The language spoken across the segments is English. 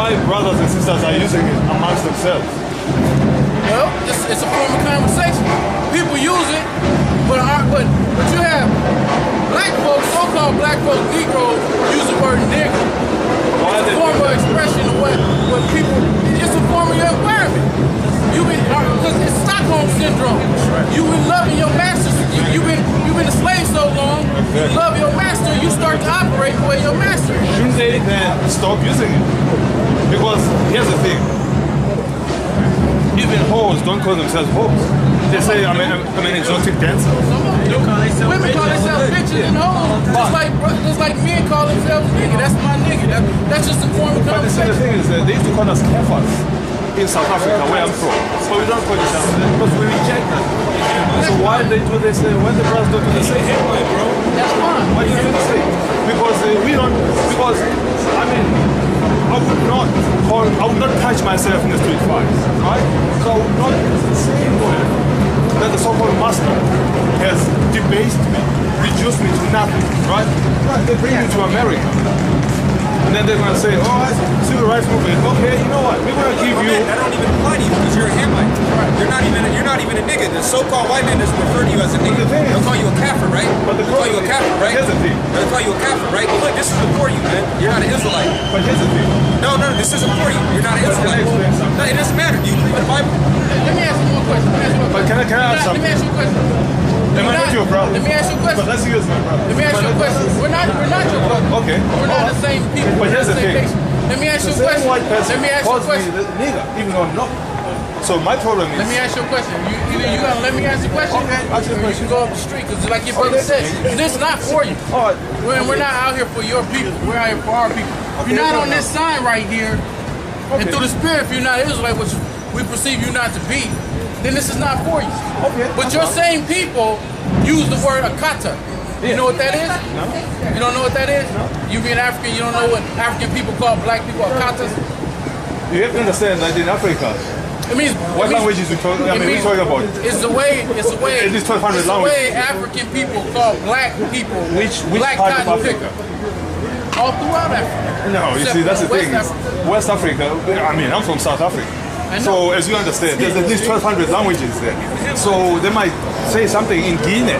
why brothers and sisters are using it amongst themselves? Well, it's a form of conversation. People use it, but you have black folks, so-called black folks, Negroes, use the word nigger. It's a form of expression of what people, it's a form of your environment. Because it's Stockholm syndrome. You've been loving your master. You've been a slave so long. You love your master. You start to operate the way your master is. Shouldn't they then stop using it? Because here's the thing. Even hoes don't call themselves hoes. They say I'm an exotic dancer. Women call themselves bitches and hoes. Just like men call themselves nigga. That's my nigga. That's just a form of conversation. But the thing is that they used to call us kefas in South Africa, where I'm from. So we don't call each other that because we reject that. So why they do this? When the brothers don't do the same, bro? That's fine. Why do you do the same? Because we don't. Because I mean, I would not touch myself in the street fights, right? So I would not use the same way that the so-called master has debased me, reduced me to nothing, right? They bring me to America. And then they're going to say, oh, civil rights movement. Okay, you know what? We're going to give you... That don't even apply to you because you're a Hamite. Right. You're not even a nigga. The so-called white man doesn't refer to you as a nigga. They'll call you a kafir, right? But they'll call you a kafir, right? Here's the thing. They'll call you a kafir, right? But look, this is before you, man. You're not an Israelite. But here's the thing. No, this isn't for you. You're not an Israelite. No, it doesn't matter. Do you believe in the Bible? Let me ask you one question. But can I ask something? Let me ask you a question. Am I not your brother? Let me ask you a question. But let's use my brother. Let me ask you a question. We're not your brother. Okay. We're not the same people. But here's the thing. Let me ask you a the question. White person Let me ask you a question. Nigga, even though I'm not. So my problem is. Let me ask you a question. You gonna let me ask you a question? Okay. Ask you a question. You can go up the street because, like your brother said, this is not for you. All right. We're not out here for your people. We're out here for our people. If you're not on this sign right here, and through the spirit, if you're not Israelite, which we perceive you not to be, then this is not for you. Okay. But your same people use the word akata. You know what that is? No. You don't know what that is? No. You being African, you don't know what African people call black people akatas? You have to understand that in Africa, it means what languages we talking about? It's the way. It is 1,200 languages. The way African people call black people which black part cotton of Africa? picker. All throughout Africa. No, you see, that's the thing. West Africa. I mean, I'm from South Africa. So as you understand, there's at least 1,200 languages there. So they might say something in Guinea,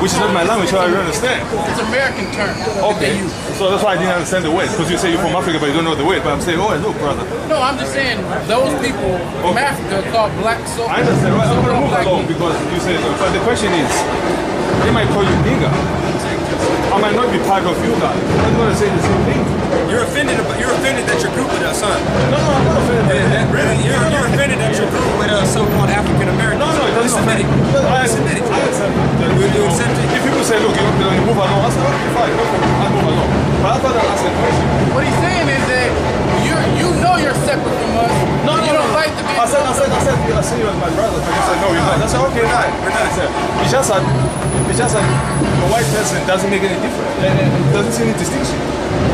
which is not my language, so I don't understand. It's American term. Okay. So that's why I didn't understand the word, because you say you're from Africa, but you don't know the word. But I'm saying, oh, look, brother. No, I'm just saying those people from Africa call black so. I understand. Right? I'm going to move along because you say so. But the question is, they might call you nigger. I might not be part of you guys. I'm going to say the same thing. You're offended that you're grouped with us, huh? No, I'm not offended. Really? You're offended that you're grouped with so-called African Americans. No, it doesn't offend it. I accept it. You accept it? If people say, look, you move along, I say, okay, fine, I'll move along. But I thought I'd ask a question. What he's saying is that you know you're separate from us. No, you don't like to be. I said you as my brother. But you said, no, you're not. I said, okay, fine. It's just that a white person doesn't make any difference. It doesn't see any distinction.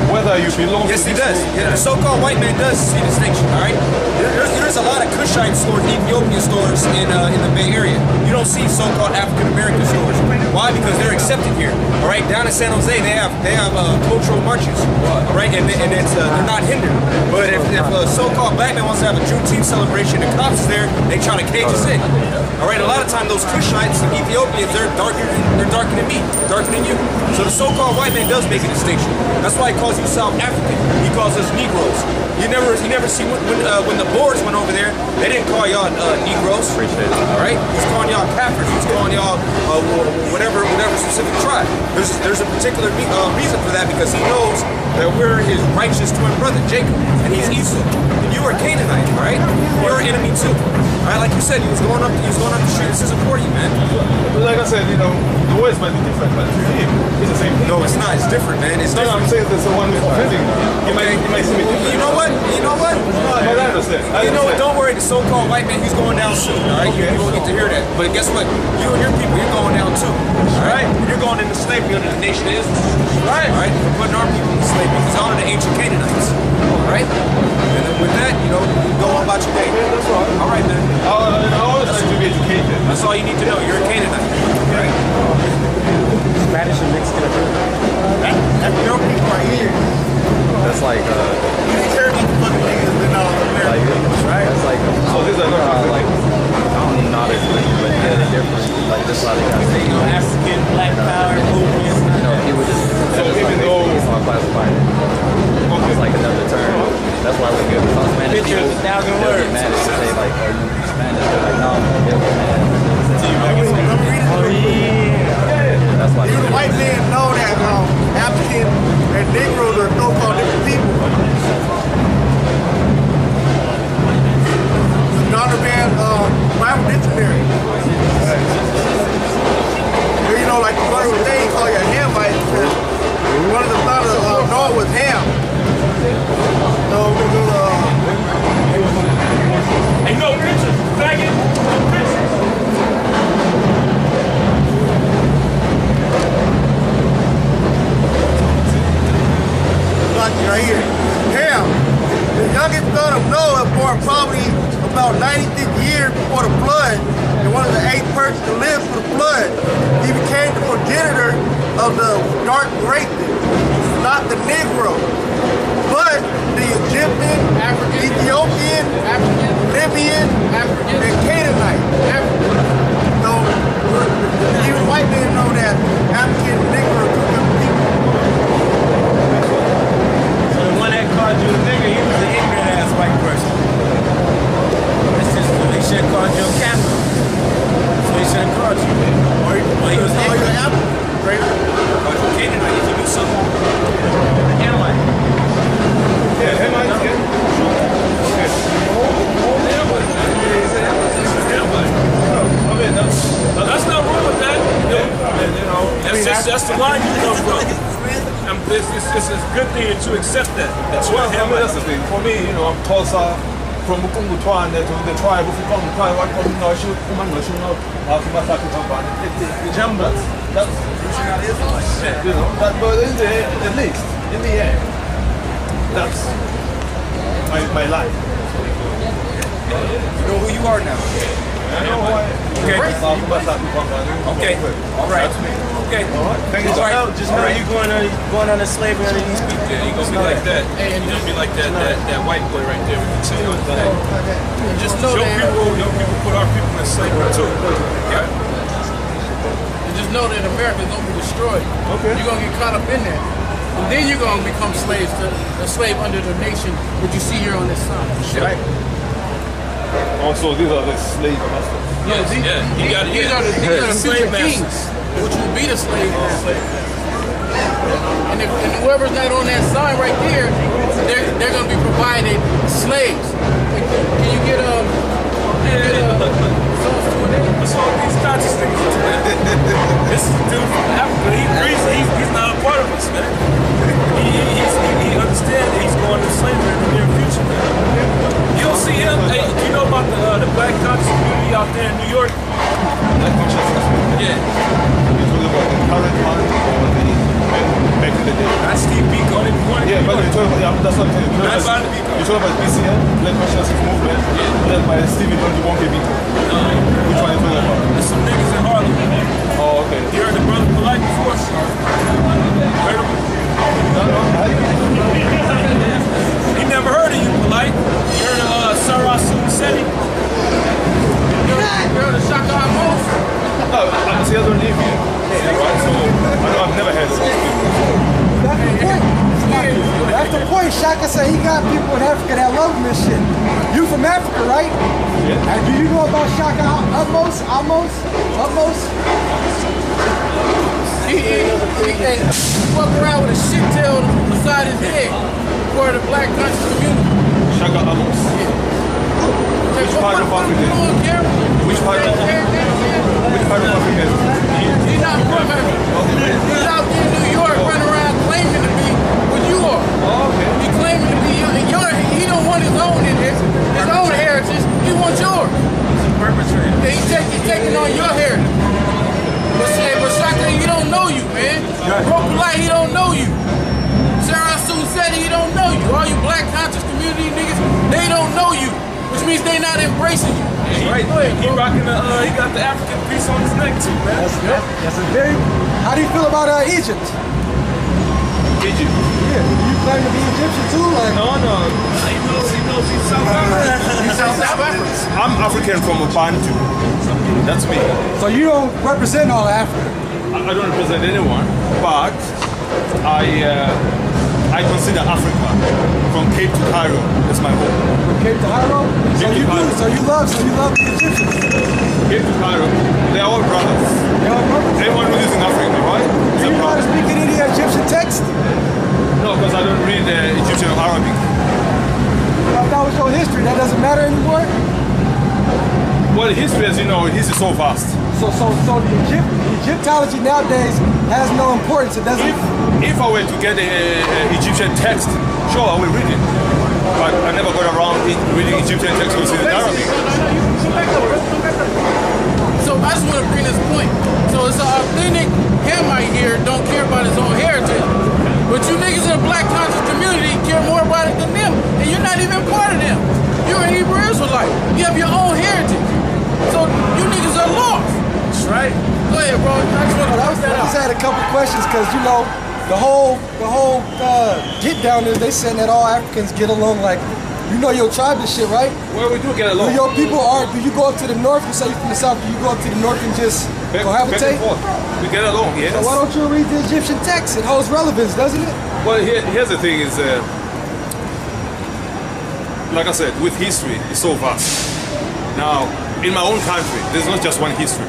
Whether you belong yes, to he does. Yeah, the so-called white man does see distinction, all right? There's a lot of Cushite stores, Ethiopian stores in the Bay Area. You don't see so-called African-American stores. Why? Because they're accepted here, all right? Down in San Jose, they have cultural marches, all right? And they're not hindered. But if a so-called black man wants to have a Juneteenth celebration, the cops is there, they try to cage us in. All right, a lot of times those Cushites and Ethiopians, they're darker than me, darker than you. So the so-called white man does make a distinction. That's why he calls you South African. He calls us Negroes. You never see when the Boers went over there, they didn't call y'all Negroes. All right, he's calling y'all Kafirs. He's calling y'all whatever specific tribe. There's a particular reason for that because he knows that we're his righteous twin brother Jacob, and he's Esau. And you are Canaanite, all right? You're an enemy too. All right, like you said, he was going up the street. This isn't for you, man. Like I said, the words might be different, but to him, it's the same thing. No, it's not. It's different, man. It's different. No, I'm saying that's the one who's offending. You might see me different. You know what? But I understand. You know what? Don't worry. The so-called white man, he's going down soon. All right, you don't get to hear that. But guess what? You and your people, you're going down too. All right, you're going into slavery under the nation of Israel. All right, we're putting our people in slavery because they're under the ancient Canaanites. All right, and then with that, you go on about your day. That's right. All right, man. I always like to be educated. That's all you need to know. You're a Canaanite. All right. Spanish and Mexican. Your people are here. That's like You deserve these fucking niggas. classified it. It's like another term. That's why when you talk Spanish, Picture people, 1,000 they'll words. get mad if you say like, "Are you Spanish?" They're like, "No, they'll get mad." That's why. Even white men know that African and Negroes are so-called different people. The Donovan Bible Dictionary. Where you know, like the first thing call you a Hamite because one of the thought of Noah was Ham. So we go to Ain't no pictures, faggot. No pictures. right here. Ham, the youngest son of Noah, born probably about 96 years before the flood, and one of the 8 persons to live for the flood. He became the progenitor of the dark races, not the Negro, but the Egyptian, African, Ethiopian, African, Libyan, African, and Canaanite. So even white men know that African and Negro are 2 different people. So the one that called you a nigga, he was an ignorant ass white person. That's just what they should have called you a captain. So he should have called you. Or he was ignorant. Called you Canaanite if you knew something. Hamite. Yeah, Hamite, yeah. Okay. I mean, that's not wrong with that. That's the line you come from. It's a good thing that you accept that. That's what Hamite. That's the thing. For me, I'm Tulsa, from Mukungu Twan, the tribe of Mukungu Twan, what comes now, shoot, Kuman, shoot, Masaki Company. The Jambas. That's but in the least, in the end, that's my life. You know who you are now. I know why. Okay. Okay. All right. Okay. Thank you. Just know you going on a slavery under these people. Yeah, you're gonna be like that. You're gonna be like that white boy right there. just know young people put our people in slavery too. Yeah. just know that America is gonna be destroyed. Okay. You're gonna get caught up in that. And then you're gonna become slaves to a slave under the nation that you see here on this side. Right. Also, these are the slave masters. Yeah, these are the future kings, which will be the slave masters. And whoever's not on that sign right there, they're gonna be provided slaves. Can you get What's all these conscious things? This is a dude from Africa. He's not a part of us, man. He understands that he's going to slavery in the near future, man. You don't see him. Hey, you know about the black conscious community out there in New York? Black consciousness. Yeah. You're talking about the current one or back in the day? That's Steve Biko. Yeah, but you're talking about, that's what I'm saying. You're talking about BCN, Black Consciousness Movement, led by Stevie Wonke Biko. Which one are you talking about? There's some niggas in Harlem. Oh, okay. You heard the brother Polite before? Heard him? No. He never heard of you, Polite. You heard of Sarah Sunseti? You heard of Shaka Amos? No, I'm see, I don't live here. Yeah, right? So, I've never heard of those people. That's the point. Shaka said he got people in Africa that love him and shit. You from Africa, right? Yeah. And do you know about Shaka Amos? He walk around with a shit tail beside his head for the black conscious community. Shaka Amos. Which part of Africa? Which part of Africa? He's not from Africa. He's out there in New York running around claiming to be what you are. Oh, okay. He claiming to be he don't want his own heritage. He wants yours. He's a perpetrator. He's taking on your heritage. But Shaka, he don't know you, man. Broke Light, he don't know you. Sarah Sue said he don't know you. All you black conscious community niggas, they don't know you. Which means they not embracing you. Yeah, right. He rocking he got the African piece on his neck too, man. That's a very. How do you feel about Egypt? Egypt. Yeah. Do you claim to be Egyptian too? Like, No. He knows he's South African. He's South African. I'm African from a Bantu. That's me. so you don't represent all Africa. I don't represent anyone, but I I consider Africa from Cape to Cairo as my home. From Cape to Cairo? So Cape you to Cairo. do, so you love the Egyptians. Cape to Cairo, they're all brothers. They are brothers? Anyone who lives in Africa, right? Do you know how to speak any Egyptian text? No, because I don't read Egyptian or Arabic. Well, that was your history. That doesn't matter anymore? Well, history, as you know, is so vast. So the Egyptology nowadays has no importance. It doesn't. If I were to get an Egyptian text, sure, I will read it. But I never got around reading Egyptian text because it's in Arabic. So I just want to bring this point. So it's an authentic Hamite here, don't care about his own heritage. But you niggas in the black conscious community care more about it than them. And you're not even part of them. You're a Hebrew Israelite. You have your own heritage. So you niggas are lost. That's right. Go ahead, bro. I just want to I post that just out. had a couple questions because you know the whole get down there. They saying that all Africans get along like. You know your tribe and shit, right? Well, we do get Do along. your people do you go up to the north? You say you're from the south. Do you go up to the north and just cohabitate? Back and forth. We get along, yes. So why don't you read the Egyptian text? It holds relevance, doesn't it? Well, here's the thing is, like I said, with history, it's so vast. Now, in my own country, there's not just one history.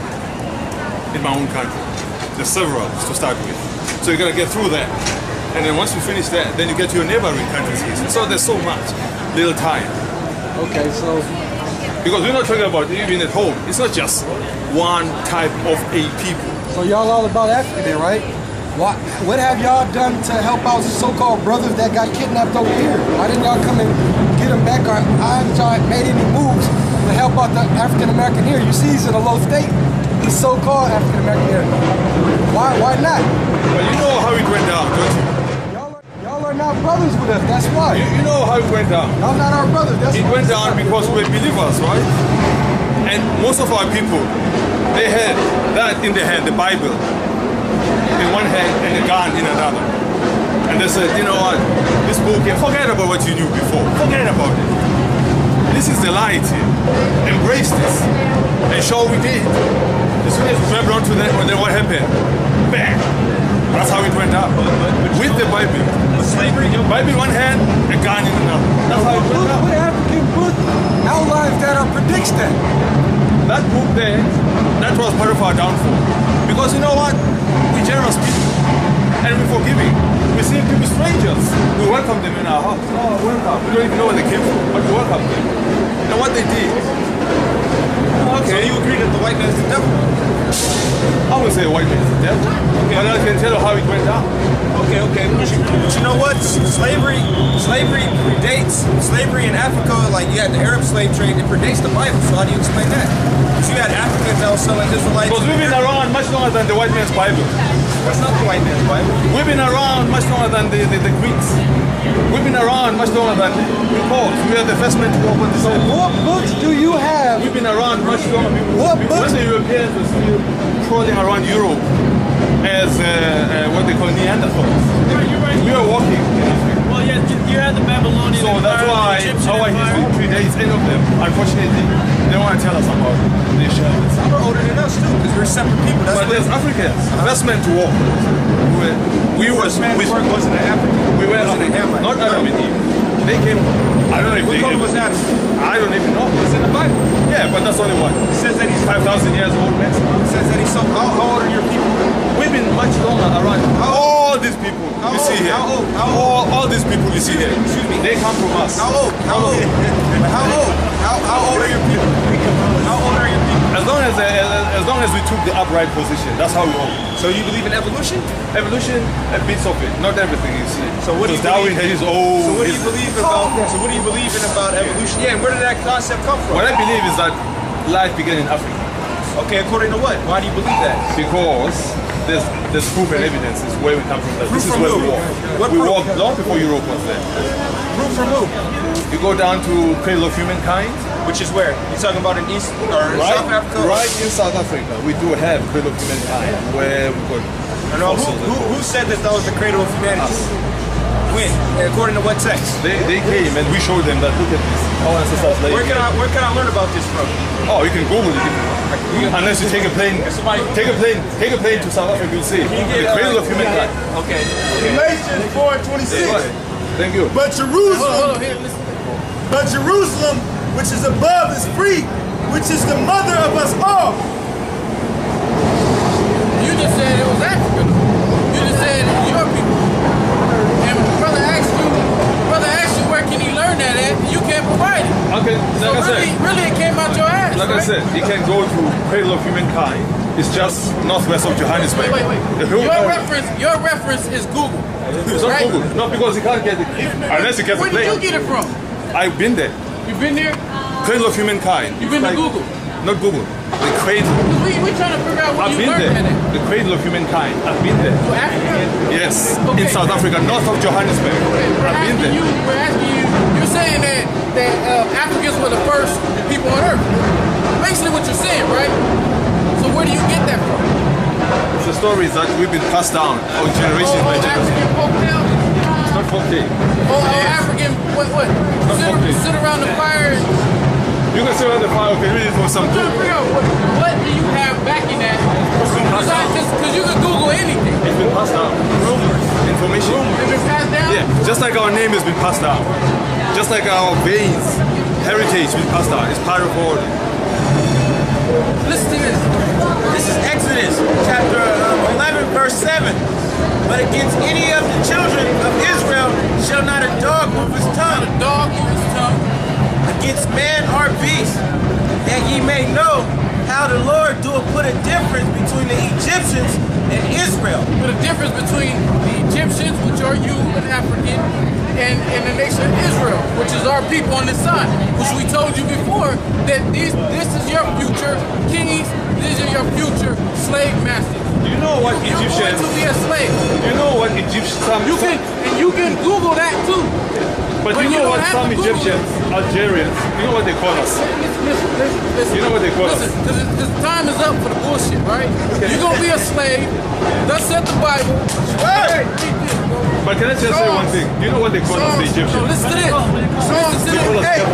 In my own country, there's several to start with. So you gotta get through that. And then once you finish that, then you get to your neighboring country's history. So there's so much, little time. Okay, so Because we're not talking about even at home. It's not just one type of a people. so y'all all about Africa then, right? What have y'all done to help out so-called brothers that got kidnapped over here? Why didn't y'all come and get them back? Or haven't y'all made any moves to help out the African American here? You see, he's in a low state. He's so-called African American here. Why not? But you know how it went down, don't you? Y'all are not brothers with us. That's why. You know how it went down. Y'all not our brothers. That's It why. went down because we're believers, right? And most of our people, they had that in their hand, the Bible, in one hand and a gun in another. And they said, you know what, this book here, forget about what you knew before. Forget about it. This is the light here. Embrace this. And sure we did. As soon as we grabbed onto that, and then what happened? Bang! That's how it went down. With the Bible. Slavery, Bible in one hand, a gun in another. That's how it went down. What African book outlines that or predicts that? That book there, that was part of our downfall. Because you know what? We're generous people. And we're forgiving. We see people strangers. We welcome them in our house. Oh, welcome. We don't even know where they came from, but we welcome them. And what they did. So you agree that the white man's the devil? I would say white man's the devil. Okay. But I can tell you how it went down. Okay. But you know what? Slavery predates slavery in Africa. Like you had the Arab slave trade, it predates the Bible. So how do you explain that? So you had Africans that were selling Israelites. Because we've been around much longer than the white man's Bible. That's not the white man's Bible. We've been around much longer than the Greeks. We've been around much longer than the Poles. We are the first men to open the Bible. What books do you have? We've been around much longer. What books? When the Europeans were still crawling around Europe as what they call Neanderthals. We are walking in Africa. Well, yeah, you had the Babylonian So that's Empire, why the Egyptian our Empire. history predates any of them. Unfortunately, they don't want to tell us about their shells. Some are older than us too, because we're separate people. That's But there's Africans, first men to walk. We were First man wasn't an African. we were wasn't an Hamite. not Adam and Eve. They came. I don't know if What they color came. was Adam? I don't even know. It's in the Bible. Yeah, but that's only one. It says that he's 5,000 years old man. It says that he's so. How old are your people? We've been much longer around. All these people you see here. How old? How old? All these people you see here. Excuse me. They come from us. How old? How old? How old are your people? How old are your people? As long as we took the upright position, that's how we hold. So you believe in evolution? Evolution, bits of it, not everything you see. So what do you Darwin believe? had his own. So what do you believe about? So what do you believe in about evolution? Yeah, and where did that concept come from? What I believe is that life began in Africa. Okay, according to what? Why do you believe that? Because there's proof and evidence is where we come from. That this is from where who? we walk. What We proof? walked long before Europe was there. Proof from who? You go down to Cradle of Humankind, Which is where? You talking about in East or South Africa? right in South Africa. We do have Cradle of Humankind where we got I know. fossils and all. Who said that was the cradle of humanity? Us. When? when? According to what text? They came and we showed them that look at this. Our ancestors like Where can I learn about this from? Oh, you can Google it. Unless you take a plane to South Africa, you'll see the cradle of humankind. Okay. Galatians 4:26. Thank you. But Jerusalem, Hold on, here, listen. which is above, is free, which is the mother of us all. You just said it was Africa. You just said your people. And brother asked you where can he learn that at? You can't provide it. Okay, So like I said. really it came out your ass. Like I right? said, you can go to Cradle of Humankind. It's just northwest of Johannesburg. Wait. The whole Your reference is Google. It's not right? Google. No, because you can't get it unless you get Where the plane. did you get it from? I've been there. You been there? Cradle of Humankind. You been to Like- Google? Not Google. The Cradle. We trying to figure out where I've you been learned there. that at. The Cradle of Humankind. I've been there. To Africa? Yes. Okay. In South Africa, north of Johannesburg. I've been there. We're asking you, you're saying that Africans were the first people on Earth. Basically what you're saying, right? So where do you get that from? The stories that we've been passed down on generations by generations. African folktale? It's not folktale. African, what? folktale. Sit around the fire and You can say on the file, okay, read it from some trying to book. figure out what do you have backing that? Because you can Google anything. It's been passed down. Information. It's been passed down? Yeah, just like our name has been passed down. Just like our veins, heritage has been passed down. It's part of all. Listen to this. This is Exodus chapter 11, verse 7. But against any of the children of Israel shall not a dog move his tongue. A dog with his tongue. Against man or beast, that ye may know how the Lord doeth put a difference between the Egyptians and Israel. But the difference between the Egyptians, which are you, an African, and the nation of Israel, which is our people on this side, which we told you before that this is your future kings, these are your future slave masters. Do you know what You're going Egyptians? to be a slave. Do you know what Egyptians? You can Google that too. But you you know don't what have some to Google Egyptians, Algerians, you know what they call us? Listen. You know what they call us? Because time is up for the bullshit, right? You're going to be a slave. Thus said the Bible. Hey! But can I just say one thing? Do you know what they call us, the Egyptians? No, listen to this. They call us Hey,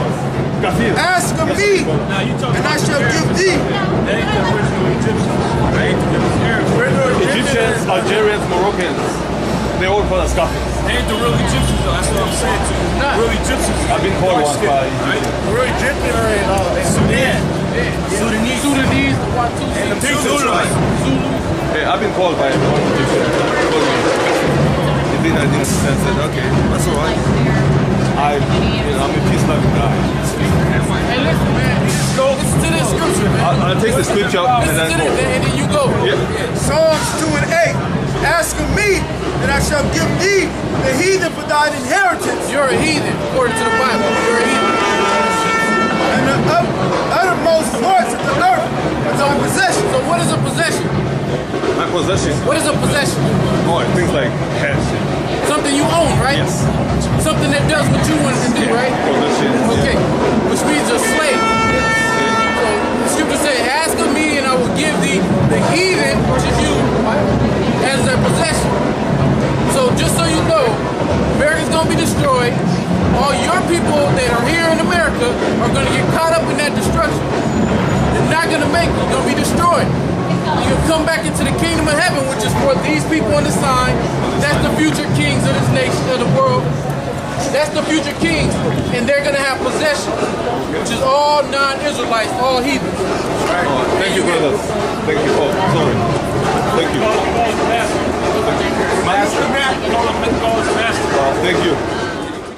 kafir. ask of me, and I shall give thee. Egyptians, Algerians, Moroccans, they all call us kafirs. They ain't the real Egyptians though. That's what I'm saying to you. Nah. Real Egyptians. I've been called once by Egyptians. Real Egyptian or Sudan. Sudanese, the Watusi, And the Zulus. Hey, I've been called by one Egyptian. He didn't understand. Said, okay, that's all right. I'm a peace-loving guy. Hey, listen, man. Listen to this scripture, man. I'll take the scripture and Listen then to go. this, and then you go. Yeah. Psalms 2 and 8. Ask of me, and I shall give thee the heathen for thine inheritance, You're a heathen, according to the Bible. You're a heathen. and the uttermost parts of the earth are thy possession. So what is a possession? My possession. What is a possession? Oh, things like cash. Something you own, right? Yes. Something that does what you want it to do, right? Possession. Okay. Which means a slave. So the scripture says, ask of me and I will give thee the heathen, which is you, as a possession. So just so you know, America's going to be destroyed. All your people that are here in America are going to get caught up in that destruction. They're not going to make it. You're going to be destroyed. You're going to come back into the kingdom of heaven, which is for these people on the sign. That's the future kings of this nation, of the world. That's the future kings. And they're going to have possession, which is all non-Israelites, all heathens. Oh, thank you, brothers. Thank you. Oh, sorry. Thank you. Master. Thank you.